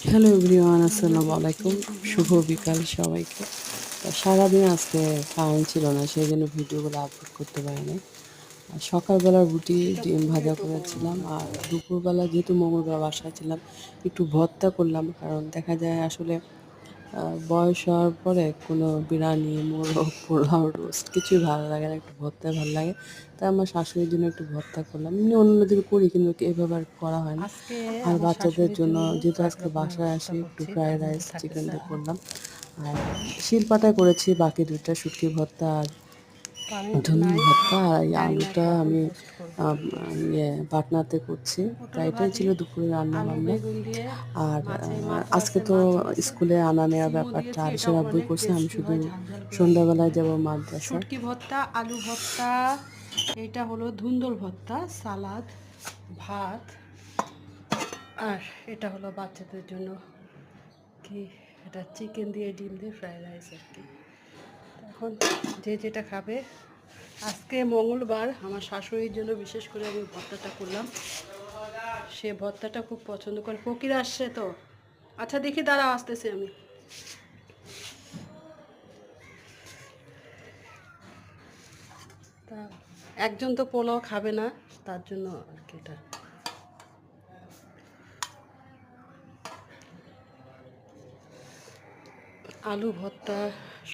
Hello everyone, আসসালামু আলাইকুম। শুভ বিকাল সবাইকে। তো সারাদিন আজকে কারেন্ট ছিল না, সেই জন্য ভিডিওগুলো আপলোড করতে পারিনি। আর সকালবেলা রুটি ডিম ভাজা করেছিলাম, আর দুপুরবেলা যেহেতু মঙ্গলবার বাসায় ছিলাম একটু ভর্তা করলাম, কারণ দেখা যায় আসলে বয়স হওয়ার পরে কোনো বিরিয়ানি, মোরগ, পোলাও, রোস্ট কিছুই ভালো লাগে না, একটু ভর্তাই ভালো লাগে। তাই আমার শাশুড়ির জন্য একটু ভর্তা করলাম। এমনি অন্যদিন করি কিন্তু এভাবে আর করা হয় না। আজকে আর আমার বাচ্চাদের শাশুড়ির জন্য জন্য যেহেতু কয়েক আজকে রকমের বাসায় ভর্তা আসি একটু করছি, ফ্রাইড তার মধ্যে রাইস চিকেন থাকতেছে দিয়ে আলু, করলাম। আর শিলপাটায় করেছি বাকি দুইটা, শুটকি ভর্তা আর কারেন্ট ধনিয়া নাই। ভর্তা। আর এই জানি না আলুটা কখন আমি পোস্ট করব। বাটনাতে করছি। তা পটল এটাই ভাজি, ছিল দুপুরে রান্না আলু বান্না। বেগুন দিয়ে, আর মাছে মাছও আজকে আছে, তো মাছ এনেছে, স্কুলে আনা নেওয়ার সিমও ব্যাপারটা দিয়েছি। এটা আরিশের আব্বুই অনেক করছে, আমি টেস্টি শুধু হয় ঝাল ঝাল করে রান্না সন্ধ্যাবেলায় করলে। যাব মাদ্রাসায়। শুটকি ভর্তা, আলু ভর্তা, এটা হলো ধুন্দল ভর্তা, সালাদ, ভাত। আর এটা হলো বাচ্চাদের জন্য কি, এটা চিকেন দিয়ে ডিম দিয়ে ফ্রাইড রাইস আর কি। এখন যে যেটা খাবে। আজকে মঙ্গলবার, আমার শাশুড়ির জন্য বিশেষ করে আমি ভর্তাটা করলাম। সে ভর্তাটা খুব পছন্দ করে। ফকির আসছে তো, আচ্ছা দেখি দাঁড়াও, আসতেছি আমি। তা একজন তো পোলাও খাবে না, তার জন্য আর কি এটা। আলু ভর্তা,